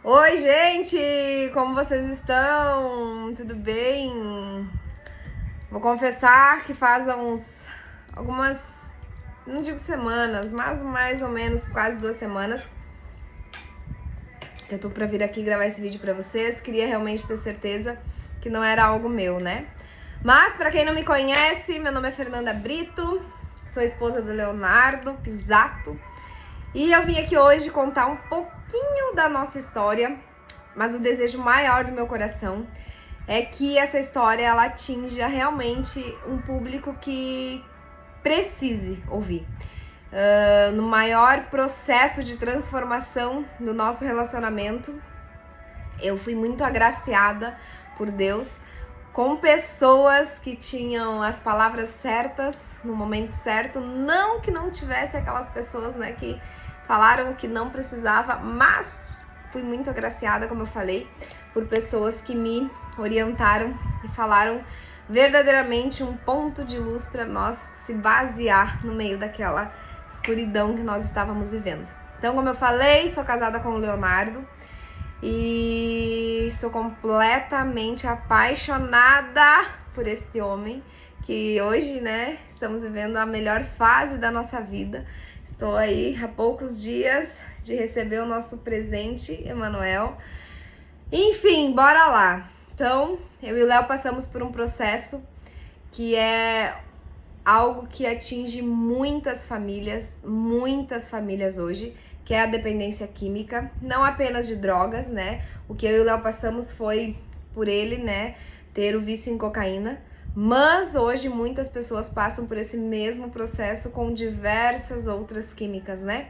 Oi, gente! Como vocês estão? Tudo bem? Vou confessar que faz algumas, não digo semanas, mas mais ou menos quase 2 semanas que eu tô pra vir aqui gravar esse vídeo pra vocês. Queria realmente ter certeza que não era algo meu, né? Mas, pra quem não me conhece, meu nome é Fernanda Brito, sou esposa do Leonardo Pisato. E eu vim aqui hoje contar um pouquinho da nossa história, mas o desejo maior do meu coração é que essa história ela atinja realmente um público que precise ouvir. No maior processo de transformação do nosso relacionamento, eu fui muito agraciada por Deus com pessoas que tinham as palavras certas no momento certo, não que não tivesse aquelas pessoas, né, que falaram que não precisava, mas fui muito agraciada, como eu falei, por pessoas que me orientaram e falaram verdadeiramente um ponto de luz para nós se basear no meio daquela escuridão que nós estávamos vivendo. Então, como eu falei, sou casada com o Leonardo e sou completamente apaixonada por este homem que hoje, né, estamos vivendo a melhor fase da nossa vida. Estou aí há poucos dias de receber o nosso presente, Emanuel. Enfim, bora lá. Então, eu e o Léo passamos por um processo que é algo que atinge muitas famílias hoje, que é a dependência química, não apenas de drogas, né? O que eu e o Léo passamos foi por ele, né, ter o vício em cocaína, mas hoje muitas pessoas passam por esse mesmo processo com diversas outras químicas, né?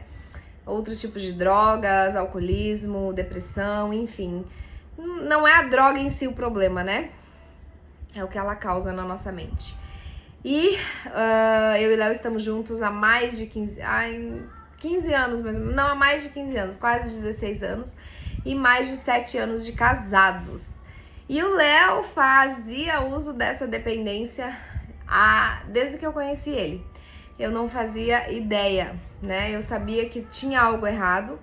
Outros tipos de drogas, alcoolismo, depressão, enfim. Não é a droga em si o problema, né? É o que ela causa na nossa mente. E eu e o Léo estamos juntos há mais de 15 anos, mas não há mais de 15 anos, quase 16 anos, e mais de 7 anos de casados. E o Léo fazia uso dessa dependência desde que eu conheci ele. Eu não fazia ideia, né? Eu sabia que tinha algo errado,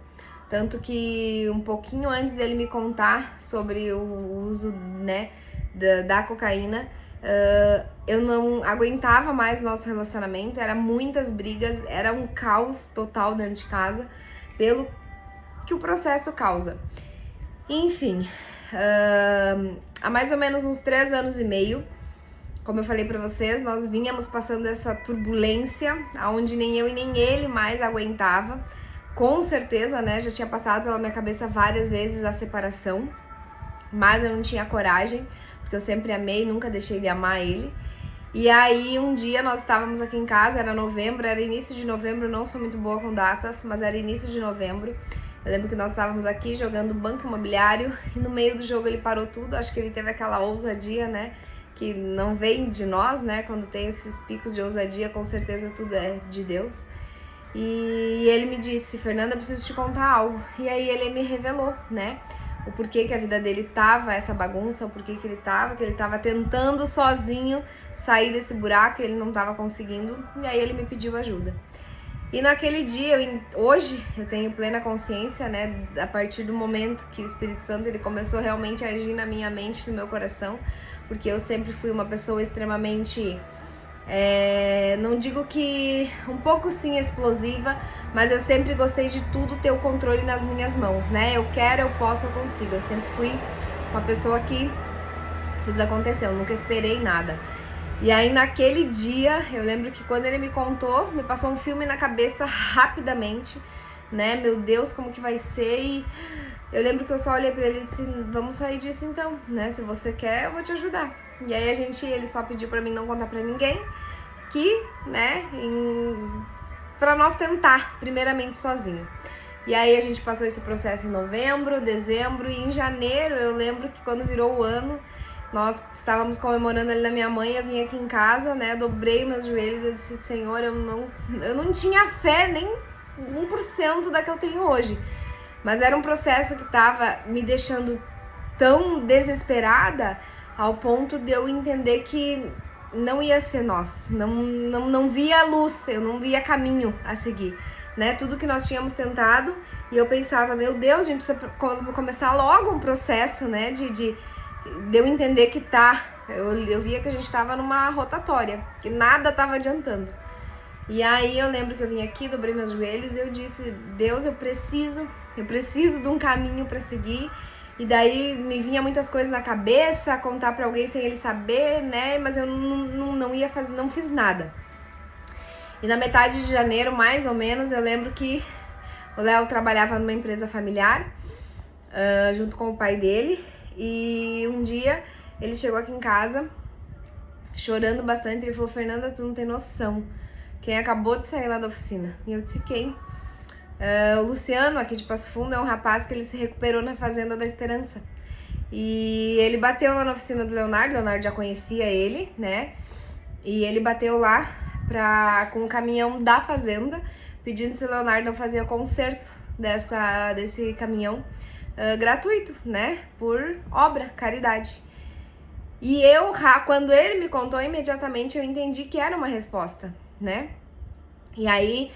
tanto que um pouquinho antes dele me contar sobre o uso, né, da cocaína, eu não aguentava mais nosso relacionamento, era muitas brigas, era um caos total dentro de casa, pelo que o processo causa. Enfim, há mais ou menos uns 3 anos e meio, como eu falei pra vocês, nós vínhamos passando essa turbulência, onde nem eu e nem ele mais aguentava. Com certeza, né, já tinha passado pela minha cabeça várias vezes a separação, mas eu não tinha coragem, porque eu sempre amei, nunca deixei de amar ele. E aí um dia nós estávamos aqui em casa, era novembro, era início de novembro, não sou muito boa com datas, mas era início de novembro. Eu lembro que nós estávamos aqui jogando Banco Imobiliário e no meio do jogo ele parou tudo, acho que ele teve aquela ousadia, né, que não vem de nós, né, quando tem esses picos de ousadia, com certeza tudo é de Deus. E ele me disse: Fernanda, preciso te contar algo. E aí ele me revelou, né, o porquê que a vida dele tava essa bagunça, o porquê que ele tava tentando sozinho sair desse buraco e ele não tava conseguindo. E aí ele me pediu ajuda. E naquele dia, hoje eu tenho plena consciência, né, a partir do momento que o Espírito Santo ele começou realmente a agir na minha mente, no meu coração, porque eu sempre fui uma pessoa extremamente, não digo que um pouco sim explosiva, mas eu sempre gostei de tudo ter o controle nas minhas mãos, né? Eu quero, eu posso, eu consigo. Eu sempre fui uma pessoa que fiz acontecer, eu nunca esperei nada. E aí naquele dia, eu lembro que quando ele me contou, me passou um filme na cabeça rapidamente, né? Meu Deus, como que vai ser? E eu lembro que eu só olhei pra ele e disse: vamos sair disso então, né? Se você quer, eu vou te ajudar. E aí ele só pediu pra mim não contar pra ninguém, que, né, pra nós tentar, primeiramente sozinho. E aí a gente passou esse processo em novembro, dezembro, e em janeiro eu lembro que quando virou o ano, nós estávamos comemorando ali na minha mãe, eu vim aqui em casa, né, dobrei meus joelhos e eu disse: Senhor, eu não tinha fé nem 1% da que eu tenho hoje. Mas era um processo que estava me deixando tão desesperada ao ponto de eu entender que não ia ser nós, não via luz, eu não via caminho a seguir, né, tudo que nós tínhamos tentado, e eu pensava, meu Deus, a gente precisa começar logo um processo, né, de eu entender que eu via que a gente estava numa rotatória, que nada estava adiantando. E aí eu lembro que eu vim aqui, dobrei meus joelhos e eu disse, Deus, eu preciso de um caminho para seguir. E daí me vinha muitas coisas na cabeça, contar para alguém sem ele saber, né, mas eu não ia fazer, não fiz nada. E na metade de janeiro, mais ou menos, eu lembro que o Léo trabalhava numa empresa familiar, junto com o pai dele. E um dia ele chegou aqui em casa, chorando bastante. Ele falou, Fernanda, tu não tem noção. Quem acabou de sair lá da oficina? E eu disse, quem? O Luciano, aqui de Passo Fundo, é um rapaz que ele se recuperou na Fazenda da Esperança. E ele bateu lá na oficina do Leonardo já conhecia ele, né? E ele bateu lá com o caminhão da fazenda, pedindo se o Leonardo não fazia conserto desse caminhão gratuito, né? Por obra, caridade. E quando ele me contou, imediatamente eu entendi que era uma resposta, né? E aí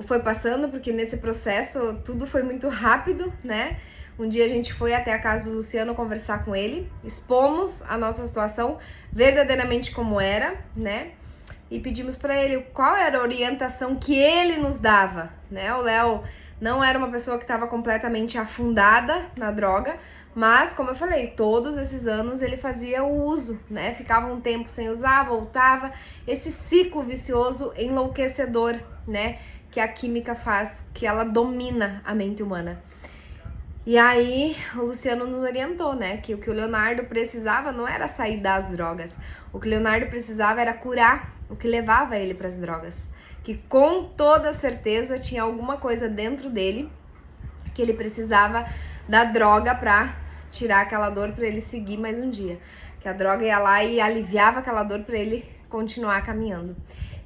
foi passando, porque nesse processo tudo foi muito rápido, né? Um dia a gente foi até a casa do Luciano conversar com ele, expomos a nossa situação verdadeiramente como era, né? E pedimos para ele qual era a orientação que ele nos dava, né? O Léo não era uma pessoa que estava completamente afundada na droga, mas, como eu falei, todos esses anos ele fazia o uso, né? Ficava um tempo sem usar, voltava. Esse ciclo vicioso enlouquecedor, né? Que a química faz, que ela domina a mente humana. E aí, o Luciano nos orientou, né? Que o que o Leonardo precisava não era sair das drogas. O que o Leonardo precisava era curar o que levava ele para as drogas. Que com toda certeza tinha alguma coisa dentro dele que ele precisava da droga para tirar aquela dor, para ele seguir mais um dia. Que a droga ia lá e aliviava aquela dor para ele continuar caminhando.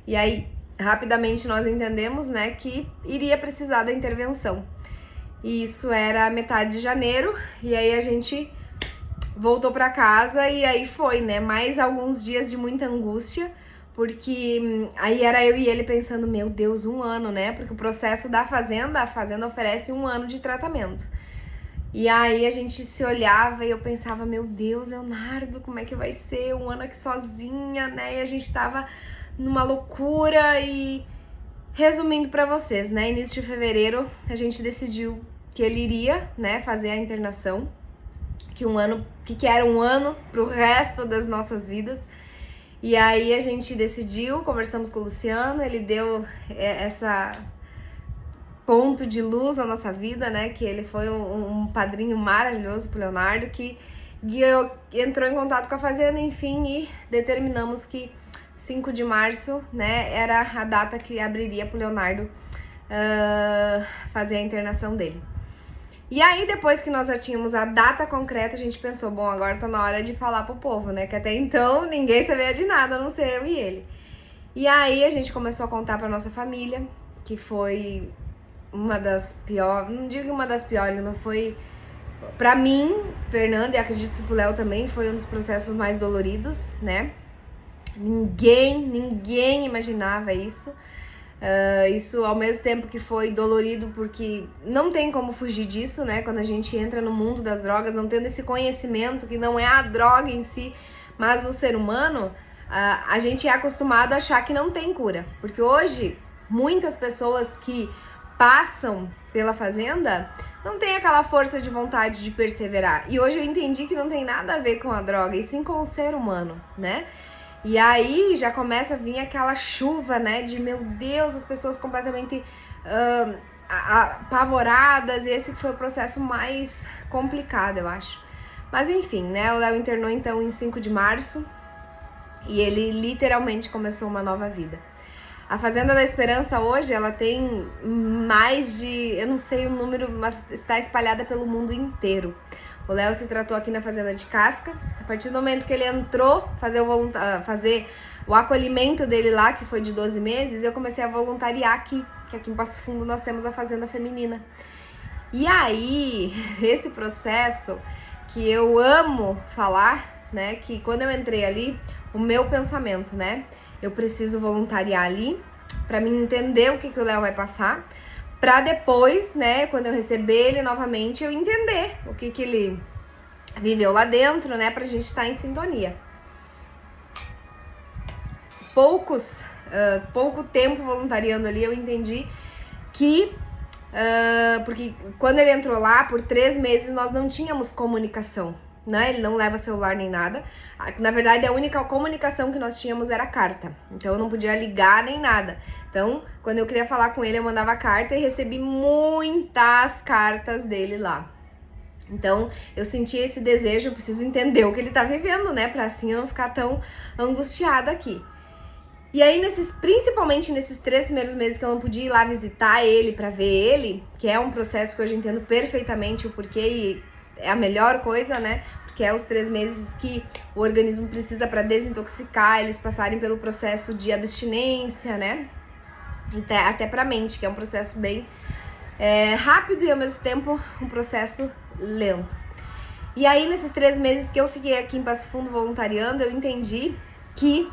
E aí, rapidamente nós entendemos, né, que iria precisar da intervenção. E isso era metade de janeiro, e aí a gente voltou para casa e aí foi, né, mais alguns dias de muita angústia, porque aí era eu e ele pensando, meu Deus, 1 ano, né, porque o processo a fazenda oferece 1 ano de tratamento. E aí a gente se olhava e eu pensava, meu Deus, Leonardo, como é que vai ser 1 ano aqui sozinha, né, e a gente tava numa loucura. E resumindo para vocês, né, início de fevereiro a gente decidiu que ele iria, né, fazer a internação, que era 1 ano pro resto das nossas vidas. E aí a gente decidiu, conversamos com o Luciano, ele deu essa ponto de luz na nossa vida, né, que ele foi um padrinho maravilhoso pro Leonardo, que entrou em contato com a fazenda, enfim, e determinamos que 5 de março, né, era a data que abriria pro Leonardo fazer a internação dele. E aí, depois que nós já tínhamos a data concreta, a gente pensou, bom, agora tá na hora de falar pro povo, né, que até então ninguém sabia de nada, a não ser eu e ele. E aí a gente começou a contar pra nossa família, que foi uma das piores, não digo uma das piores, mas foi, pra mim, Fernanda, e acredito que pro Léo também, foi um dos processos mais doloridos, né? Ninguém imaginava isso. Isso ao mesmo tempo que foi dolorido, porque não tem como fugir disso, né? Quando a gente entra no mundo das drogas, não tendo esse conhecimento que não é a droga em si, mas o ser humano, a gente é acostumado a achar que não tem cura. Porque hoje, muitas pessoas que passam pela fazenda não tem aquela força de vontade de perseverar. E hoje eu entendi que não tem nada a ver com a droga, e sim com o ser humano, né? E aí já começa a vir aquela chuva, né, de meu Deus, as pessoas completamente apavoradas, e esse foi o processo mais complicado, eu acho. Mas enfim, né, o Léo internou então em 5 de março, e ele literalmente começou uma nova vida. A Fazenda da Esperança hoje, ela tem mais de, eu não sei o número, mas está espalhada pelo mundo inteiro. O Léo se tratou aqui na Fazenda de Casca. A partir do momento que ele entrou fazer o acolhimento dele lá, que foi de 12 meses, eu comecei a voluntariar aqui, que aqui em Passo Fundo nós temos a Fazenda Feminina. E aí, esse processo que eu amo falar, né, que quando eu entrei ali, o meu pensamento, né, eu preciso voluntariar ali, pra mim entender o que o Léo vai passar, pra depois, né, quando eu receber ele novamente, eu entender o que ele viveu lá dentro, né, pra gente estar em sintonia. Pouco tempo voluntariando ali, eu entendi que porque quando ele entrou lá, por 3 meses, nós não tínhamos comunicação, né? Ele não leva celular nem nada. Na verdade, a única comunicação que nós tínhamos era carta. Então, eu não podia ligar nem nada. Então, quando eu queria falar com ele, eu mandava carta e recebi muitas cartas dele lá. Então, eu senti esse desejo, eu preciso entender o que ele tá vivendo, né? Pra assim eu não ficar tão angustiada aqui. E aí, principalmente nesses 3 primeiros meses que eu não podia ir lá visitar ele pra ver ele, que é um processo que hoje eu entendo perfeitamente o porquê e é a melhor coisa, né? Porque é os 3 meses que o organismo precisa para desintoxicar, eles passarem pelo processo de abstinência, né? Até pra mente, que é um processo bem rápido e ao mesmo tempo um processo lento. E aí, nesses 3 meses que eu fiquei aqui em Passo Fundo voluntariando, eu entendi que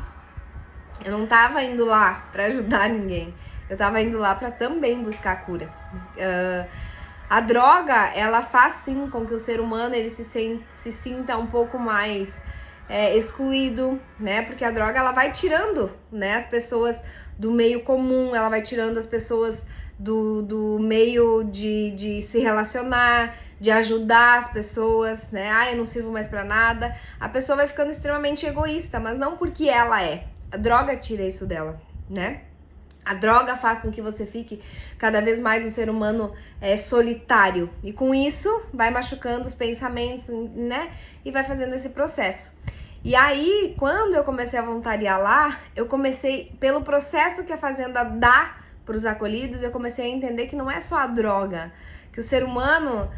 eu não tava indo lá pra ajudar ninguém. Eu tava indo lá pra também buscar a cura. A droga, ela faz sim com que o ser humano ele se sinta um pouco mais excluído, né? Porque a droga, ela vai tirando, né, as pessoas do meio comum, ela vai tirando as pessoas do meio de se relacionar, de ajudar as pessoas, né? Eu não sirvo mais pra nada. A pessoa vai ficando extremamente egoísta, mas não porque ela é. A droga tira isso dela, né? A droga faz com que você fique cada vez mais um ser humano solitário. E com isso, vai machucando os pensamentos, né? E vai fazendo esse processo. E aí, quando eu comecei a voluntariar lá, eu comecei, pelo processo que a Fazenda dá para os acolhidos, eu comecei a entender que não é só a droga. Que o ser humano,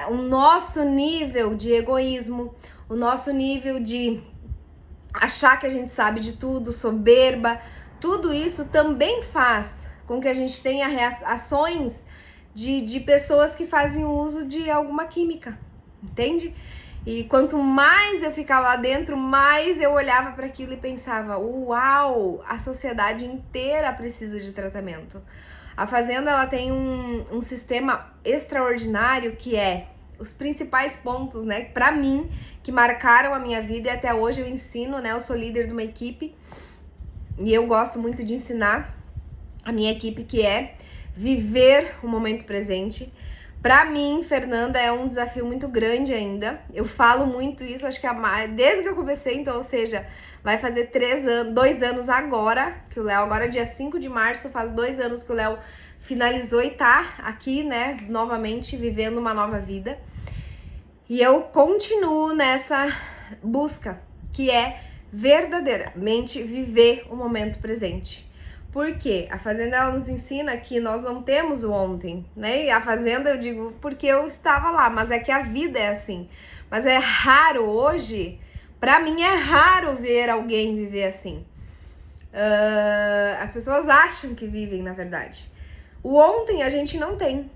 o nosso nível de egoísmo, o nosso nível de achar que a gente sabe de tudo, soberba, tudo isso também faz com que a gente tenha ações de pessoas que fazem uso de alguma química, entende? E quanto mais eu ficava lá dentro, mais eu olhava para aquilo e pensava, uau, a sociedade inteira precisa de tratamento. A Fazenda, ela tem um sistema extraordinário que é os principais pontos, né, pra mim, que marcaram a minha vida e até hoje eu ensino, né, eu sou líder de uma equipe e eu gosto muito de ensinar a minha equipe, que é viver o momento presente. Pra mim, Fernanda, é um desafio muito grande ainda, eu falo muito isso, acho que desde que eu comecei, então, ou seja, vai fazer 2 anos agora, que o Léo, agora dia 5 de março, faz 2 anos que o Léo finalizou e tá aqui, né, novamente vivendo uma nova vida. E eu continuo nessa busca, que é verdadeiramente viver o momento presente. Por quê? A Fazenda, ela nos ensina que nós não temos o ontem, né? E a Fazenda, eu digo porque eu estava lá, mas é que a vida é assim. Mas é raro hoje, pra mim é raro ver alguém viver assim. As pessoas acham que vivem, na verdade. O ontem a gente não tem.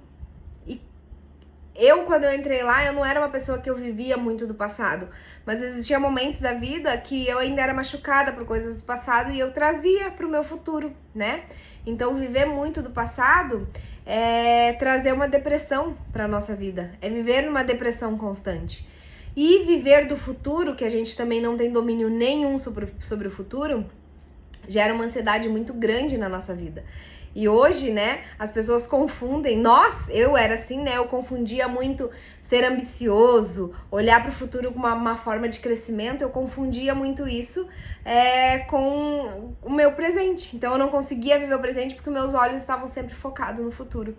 E quando eu entrei lá, eu não era uma pessoa que eu vivia muito do passado. Mas existiam momentos da vida que eu ainda era machucada por coisas do passado e eu trazia pro meu futuro, né? Então, viver muito do passado é trazer uma depressão pra nossa vida. É viver numa depressão constante. E viver do futuro, que a gente também não tem domínio nenhum sobre o futuro, gera uma ansiedade muito grande na nossa vida. E hoje, né, as pessoas confundem, eu era assim, né, eu confundia muito ser ambicioso, olhar para o futuro com uma forma de crescimento, eu confundia muito isso com o meu presente. Então eu não conseguia viver o presente porque meus olhos estavam sempre focados no futuro.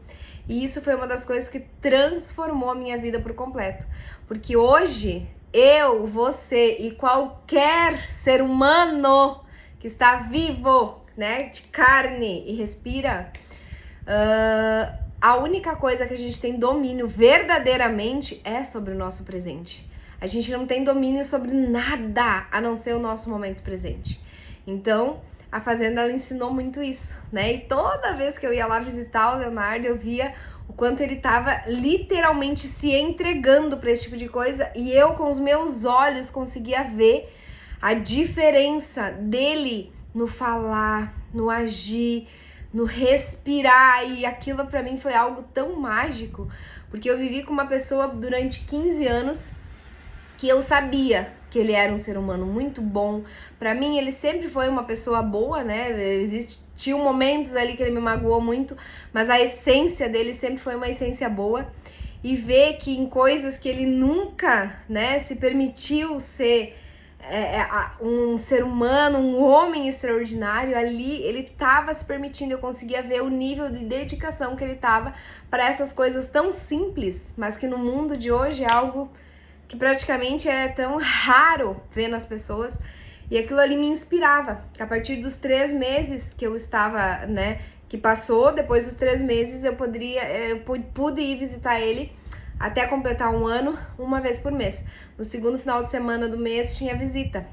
E isso foi uma das coisas que transformou a minha vida por completo. Porque hoje, eu, você e qualquer ser humano que está vivo, né, de carne e respira, a única coisa que a gente tem domínio verdadeiramente é sobre o nosso presente. A gente não tem domínio sobre nada a não ser o nosso momento presente. Então, a Fazenda, ela ensinou muito isso, né? E toda vez que eu ia lá visitar o Leonardo, eu via o quanto ele estava literalmente se entregando para esse tipo de coisa e eu, com os meus olhos, conseguia ver a diferença dele no falar, no agir, no respirar, e aquilo pra mim foi algo tão mágico, porque eu vivi com uma pessoa durante 15 anos que eu sabia que ele era um ser humano muito bom. Pra mim, ele sempre foi uma pessoa boa, né? Existiam momentos ali que ele me magoou muito, mas a essência dele sempre foi uma essência boa. E ver que em coisas que ele nunca, né, se permitiu ser um ser humano, um homem extraordinário, ali ele estava se permitindo. Eu conseguia ver o nível de dedicação que ele estava para essas coisas tão simples, mas que no mundo de hoje é algo que praticamente é tão raro ver nas pessoas. E aquilo ali me inspirava, que a partir dos 3 meses que eu estava, né, que passou, depois dos 3 meses eu pude ir visitar ele até completar 1 ano, uma vez por mês. No segundo final de semana do mês tinha visita.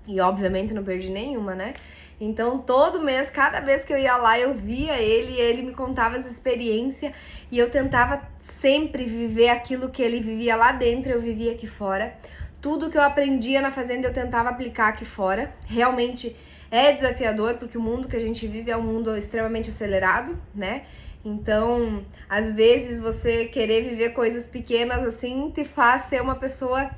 E obviamente não perdi nenhuma, né? Então todo mês, cada vez que eu ia lá, eu via ele e ele me contava as experiências e eu tentava sempre viver aquilo que ele vivia lá dentro, eu vivia aqui fora. Tudo que eu aprendia na fazenda eu tentava aplicar aqui fora. Realmente é desafiador, porque o mundo que a gente vive é um mundo extremamente acelerado, né? Então, às vezes você querer viver coisas pequenas assim te faz ser uma pessoa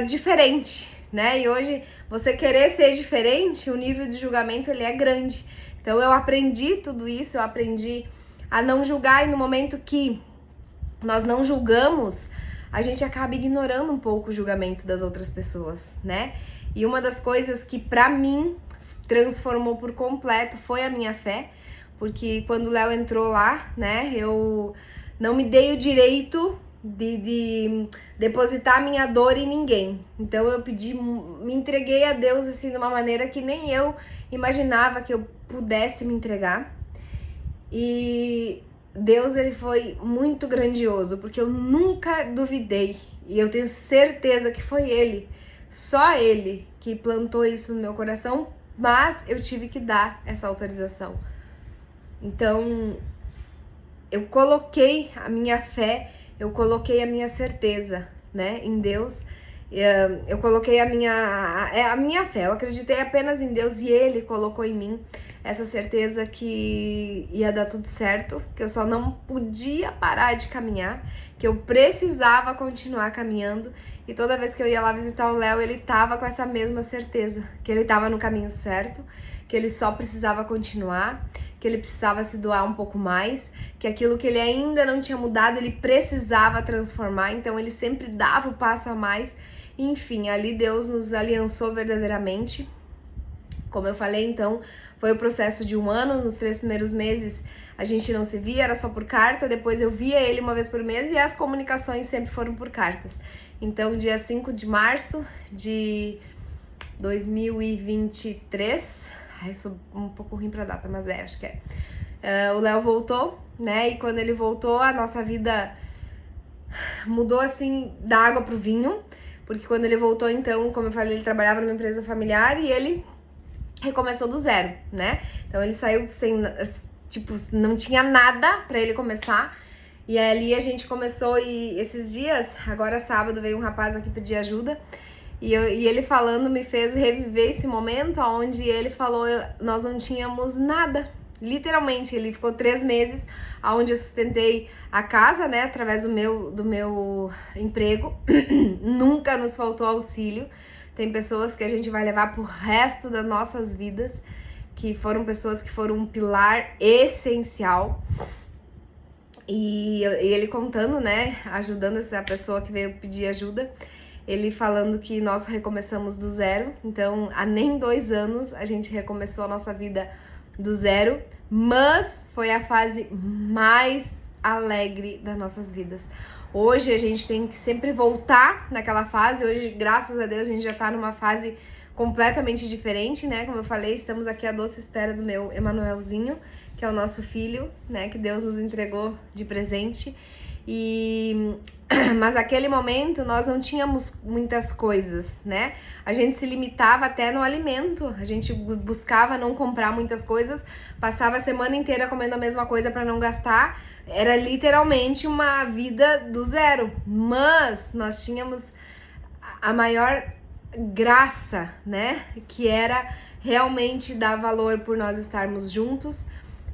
diferente, né? E hoje você querer ser diferente, o nível de julgamento ele é grande. Então eu aprendi tudo isso, eu aprendi a não julgar, e no momento que nós não julgamos, a gente acaba ignorando um pouco o julgamento das outras pessoas, né? E uma das coisas que pra mim transformou por completo foi a minha fé, porque quando o Léo entrou lá, né, eu não me dei o direito de depositar minha dor em ninguém. Então eu me entreguei a Deus assim de uma maneira que nem eu imaginava que eu pudesse me entregar. E Deus, ele foi muito grandioso, porque eu nunca duvidei, e eu tenho certeza que foi ele, só ele, que plantou isso no meu coração, mas eu tive que dar essa autorização. Então, eu coloquei a minha fé, eu coloquei a minha certeza, né, em Deus. Eu coloquei a minha fé, eu acreditei apenas em Deus, e Ele colocou em mim essa certeza que ia dar tudo certo, que eu só não podia parar de caminhar, que eu precisava continuar caminhando. E toda vez que eu ia lá visitar o Léo, ele tava com essa mesma certeza, que ele tava no caminho certo, que ele só precisava continuar, que ele precisava se doar um pouco mais, que aquilo que ele ainda não tinha mudado, ele precisava transformar, então ele sempre dava o passo a mais. Enfim, ali Deus nos aliançou verdadeiramente. Como eu falei, então, foi o processo de 1 ano. Nos 3 primeiros meses a gente não se via, era só por carta. Depois eu via ele uma vez por mês e as comunicações sempre foram por cartas. Então, dia 5 de março de 2023, sou um pouco ruim pra data, mas acho que o Léo voltou, né? E quando ele voltou, a nossa vida mudou assim da água pro vinho, porque quando ele voltou, então, como eu falei, ele trabalhava numa empresa familiar e ele recomeçou do zero, né? Então ele saiu sem, tipo, não tinha nada pra ele começar. E ali a gente começou, e esses dias, agora sábado, veio um rapaz aqui pedir ajuda. E ele falando me fez reviver esse momento onde ele falou, nós não tínhamos nada. Literalmente, ele ficou 3 meses onde eu sustentei a casa, né, através do meu emprego. Nunca nos faltou auxílio. Tem pessoas que a gente vai levar pro resto das nossas vidas, que foram pessoas que foram um pilar essencial. E ele contando, né, ajudando essa pessoa que veio pedir ajuda, ele falando que nós recomeçamos do zero. Então, há nem 2 anos a gente recomeçou a nossa vida do zero, mas foi a fase mais alegre das nossas vidas. Hoje a gente tem que sempre voltar naquela fase. Hoje, graças a Deus, a gente já tá numa fase completamente diferente, né? Como eu falei, estamos aqui à doce espera do meu Emanuelzinho, que é o nosso filho, né? Que Deus nos entregou de presente. Mas naquele momento nós não tínhamos muitas coisas, né? A gente se limitava até no alimento, a gente buscava não comprar muitas coisas, passava a semana inteira comendo a mesma coisa para não gastar. Era literalmente uma vida do zero, mas nós tínhamos a maior graça, né? Que era realmente dá valor por nós estarmos juntos,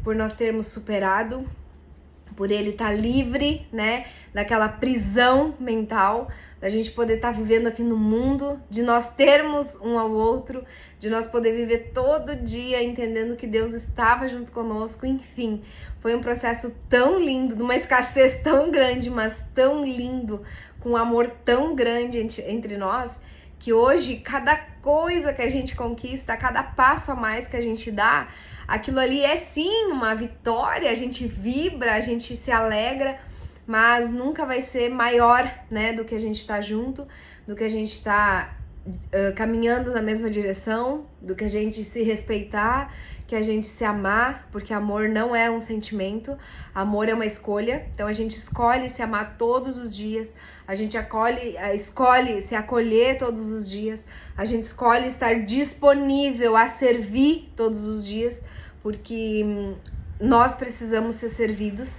por nós termos superado, por ele estar livre, né, daquela prisão mental, da gente poder estar vivendo aqui no mundo, de nós termos um ao outro, de nós poder viver todo dia entendendo que Deus estava junto conosco, enfim. Foi um processo tão lindo, de uma escassez tão grande, mas tão lindo, com um amor tão grande entre nós, que hoje, cada coisa que a gente conquista, cada passo a mais que a gente dá, aquilo ali é sim uma vitória, a gente vibra, a gente se alegra, mas nunca vai ser maior, né, do que a gente tá junto, do que a gente tá caminhando na mesma direção, do que a gente se respeitar, que a gente se amar, porque amor não é um sentimento, amor é uma escolha. Então a gente escolhe se amar todos os dias, a gente escolhe se acolher todos os dias, a gente escolhe estar disponível a servir todos os dias, porque nós precisamos ser servidos.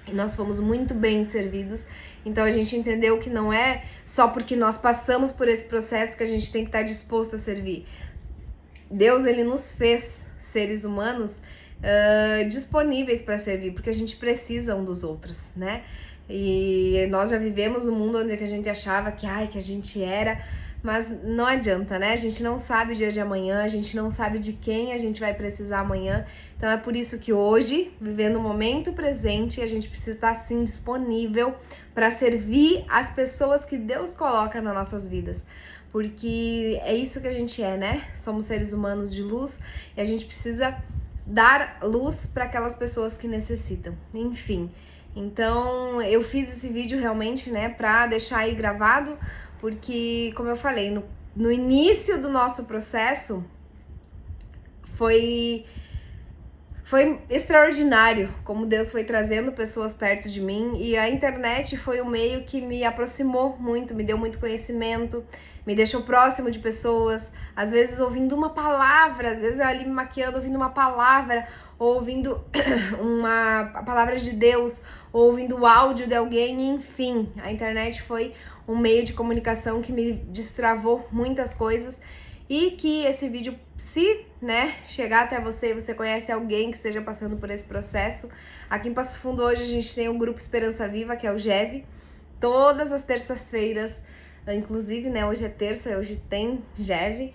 E nós fomos muito bem servidos, então a gente entendeu que não é só porque nós passamos por esse processo que a gente tem que estar disposto a servir. Deus, ele nos fez seres humanos disponíveis para servir, porque a gente precisa um dos outros, né? E nós já vivemos um mundo onde a gente achava que a gente era, mas não adianta, né? A gente não sabe o dia de amanhã, a gente não sabe de quem a gente vai precisar amanhã. Então é por isso que hoje, vivendo o momento presente, a gente precisa estar sim disponível para servir as pessoas que Deus coloca nas nossas vidas. Porque é isso que a gente é, né? Somos seres humanos de luz e a gente precisa dar luz para aquelas pessoas que necessitam. Enfim, então eu fiz esse vídeo realmente, né, para deixar aí gravado, porque, como eu falei, no início do nosso processo foi extraordinário como Deus foi trazendo pessoas perto de mim, e a internet foi o meio que me aproximou muito, me deu muito conhecimento, me deixou próximo de pessoas, às vezes ouvindo uma palavra, às vezes eu ali me maquiando, ouvindo uma palavra, ou ouvindo a palavra de Deus, ou ouvindo o áudio de alguém, enfim, a internet foi um meio de comunicação que me destravou muitas coisas, e que esse vídeo, se, né, chegar até você e você conhece alguém que esteja passando por esse processo. Aqui em Passo Fundo hoje a gente tem um grupo Esperança Viva, que é o GEV, todas as terças-feiras, inclusive, né, hoje é terça, hoje tem GEV,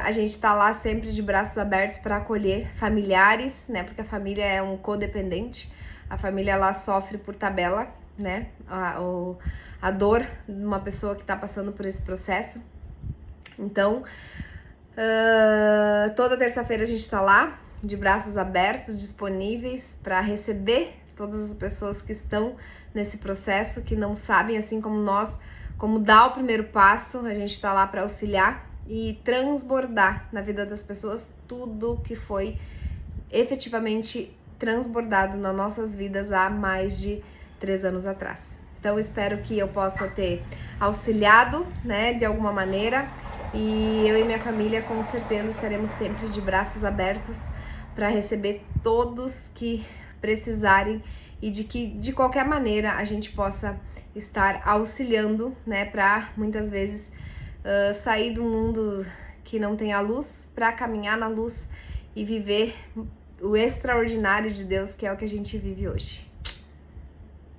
a gente tá lá sempre de braços abertos para acolher familiares, né, porque a família é um codependente, a família lá sofre por tabela, né, a dor de uma pessoa que tá passando por esse processo. Então, toda terça-feira a gente tá lá, de braços abertos, disponíveis para receber todas as pessoas que estão nesse processo, que não sabem, assim como nós, como dar o primeiro passo. A gente tá lá para auxiliar e transbordar na vida das pessoas tudo que foi efetivamente transbordado nas nossas vidas há mais de 3 anos atrás. Então, espero que eu possa ter auxiliado, né, de alguma maneira. E eu e minha família, com certeza, estaremos sempre de braços abertos para receber todos que precisarem e de que, de qualquer maneira, a gente possa estar auxiliando, né, para muitas vezes sair do mundo que não tem a luz, para caminhar na luz e viver o extraordinário de Deus, que é o que a gente vive hoje.